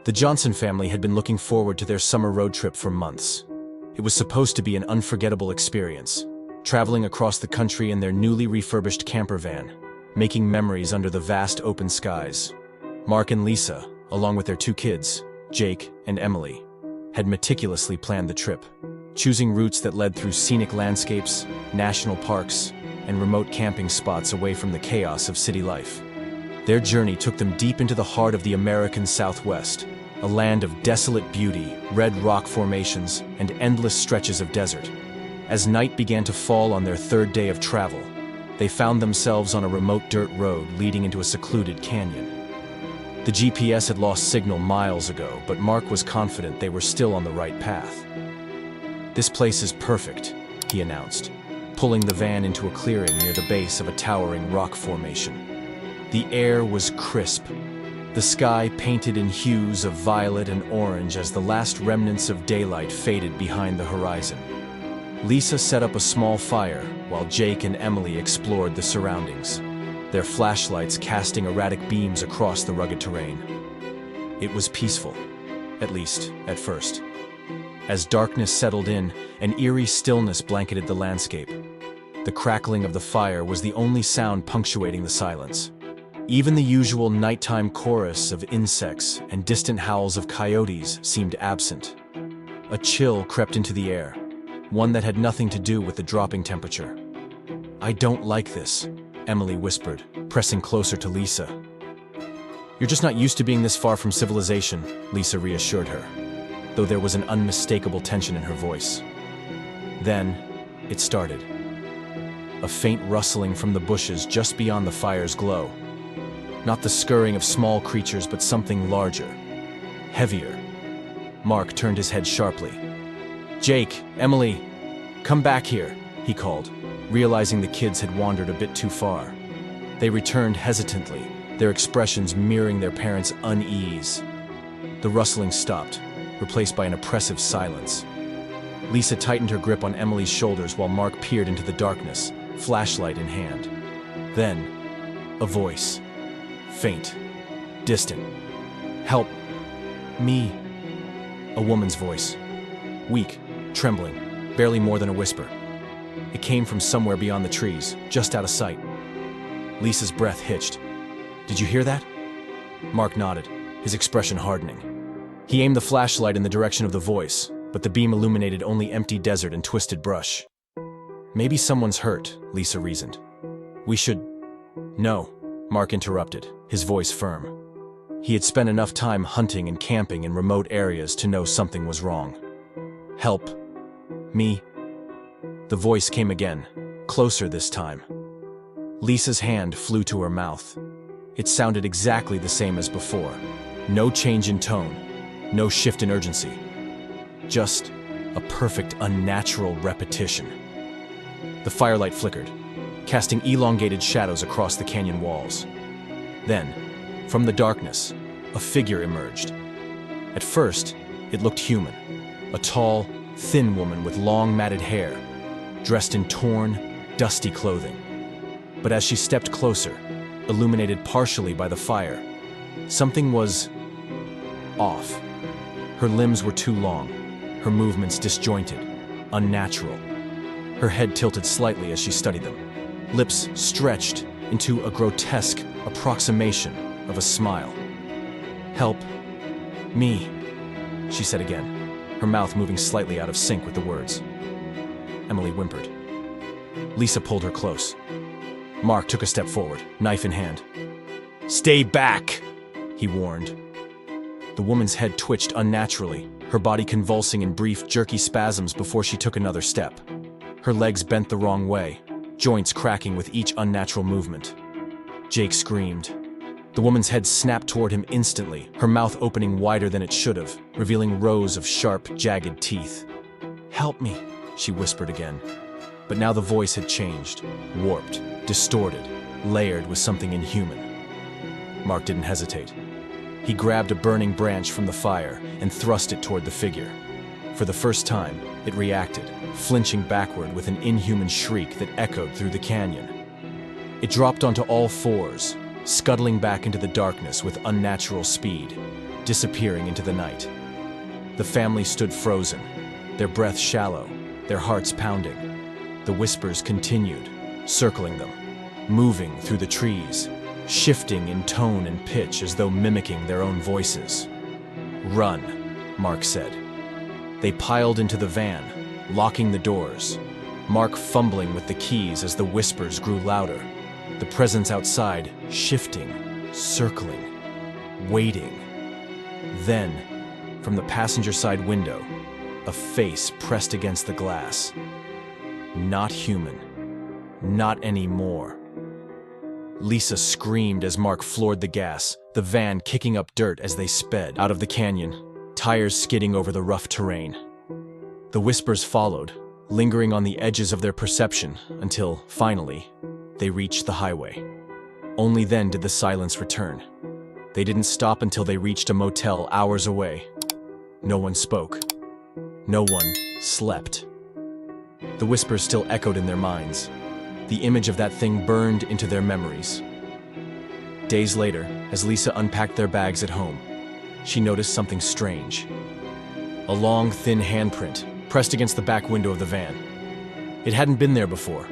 The Johnson family had been looking forward to their summer road trip for months. It was supposed to be an unforgettable experience, traveling across the country in their newly refurbished camper van, making memories under the vast open skies. Mark and Lisa, along with their two kids, Jake and Emily, had meticulously planned the trip, choosing routes that led through scenic landscapes, national parks, and remote camping spots away from the chaos of city life. Their journey took them deep into the heart of the American Southwest, a land of desolate beauty, red rock formations, and endless stretches of desert. As night began to fall on their third day of travel, they found themselves on a remote dirt road leading into a secluded canyon. The GPS had lost signal miles ago, but Mark was confident they were still on the right path. "This place is perfect," he announced, pulling the van into a clearing near the base of a towering rock formation. The air was crisp, the sky painted in hues of violet and orange as the last remnants of daylight faded behind the horizon. Lisa set up a small fire while Jake and Emily explored the surroundings, their flashlights casting erratic beams across the rugged terrain. It was peaceful, at least at first. As darkness settled in, an eerie stillness blanketed the landscape. The crackling of the fire was the only sound punctuating the silence. Even the usual nighttime chorus of insects and distant howls of coyotes seemed absent. A chill crept into the air, one that had nothing to do with the dropping temperature. "I don't like this," Emily whispered, pressing closer to Lisa. "You're just not used to being this far from civilization," Lisa reassured her, though there was an unmistakable tension in her voice. Then, it started. A faint rustling from the bushes just beyond the fire's glow. Not the scurrying of small creatures, but something larger, heavier. Mark turned his head sharply. "Jake, Emily, come back here," he called, realizing the kids had wandered a bit too far. They returned hesitantly, their expressions mirroring their parents' unease. The rustling stopped, replaced by an oppressive silence. Lisa tightened her grip on Emily's shoulders while Mark peered into the darkness, flashlight in hand. Then, a voice. Faint, distant. "Help me." A woman's voice. Weak, trembling, barely more than a whisper. It came from somewhere beyond the trees, just out of sight. Lisa's breath hitched. "Did you hear that?" Mark nodded, his expression hardening. He aimed the flashlight in the direction of the voice, but the beam illuminated only empty desert and twisted brush. "Maybe someone's hurt," Lisa reasoned. "We should—" "No," Mark interrupted, his voice firm. He had spent enough time hunting and camping in remote areas to know something was wrong. "Help me." The voice came again, closer this time. Lisa's hand flew to her mouth. It sounded exactly the same as before. No change in tone, no shift in urgency. Just a perfect unnatural repetition. The firelight flickered, casting elongated shadows across the canyon walls. Then, from the darkness, a figure emerged. At first, it looked human, a tall, thin woman with long matted hair, dressed in torn, dusty clothing. But as she stepped closer, illuminated partially by the fire, something was off. Her limbs were too long, her movements disjointed, unnatural. Her head tilted slightly as she studied them, lips stretched into a grotesque approximation of a smile. "Help me," she said again, her mouth moving slightly out of sync with the words. Emily whimpered. Lisa pulled her close. Mark took a step forward, knife in hand. "Stay back," he warned. The woman's head twitched unnaturally, her body convulsing in brief, jerky spasms before she took another step. Her legs bent the wrong way, joints cracking with each unnatural movement. Jake screamed. The woman's head snapped toward him instantly, her mouth opening wider than it should have, revealing rows of sharp, jagged teeth. "Help me," she whispered again. But now the voice had changed, warped, distorted, layered with something inhuman. Mark didn't hesitate. He grabbed a burning branch from the fire and thrust it toward the figure. For the first time, it reacted, flinching backward with an inhuman shriek that echoed through the canyon. It dropped onto all fours, scuttling back into the darkness with unnatural speed, disappearing into the night. The family stood frozen, their breath shallow, their hearts pounding. The whispers continued, circling them, moving through the trees, shifting in tone and pitch as though mimicking their own voices. "Run," Mark said. They piled into the van, locking the doors, Mark fumbling with the keys as the whispers grew louder, the presence outside shifting, circling, waiting. Then, from the passenger side window, a face pressed against the glass. Not human. Not anymore. Lisa screamed as Mark floored the gas, the van kicking up dirt as they sped out of the canyon, tires skidding over the rough terrain. The whispers followed, lingering on the edges of their perception until, finally, they reached the highway. Only then did the silence return. They didn't stop until they reached a motel hours away. No one spoke. No one slept. The whispers still echoed in their minds. The image of that thing burned into their memories. Days later, as Lisa unpacked their bags at home, she noticed something strange. A long, thin handprint pressed against the back window of the van. It hadn't been there before,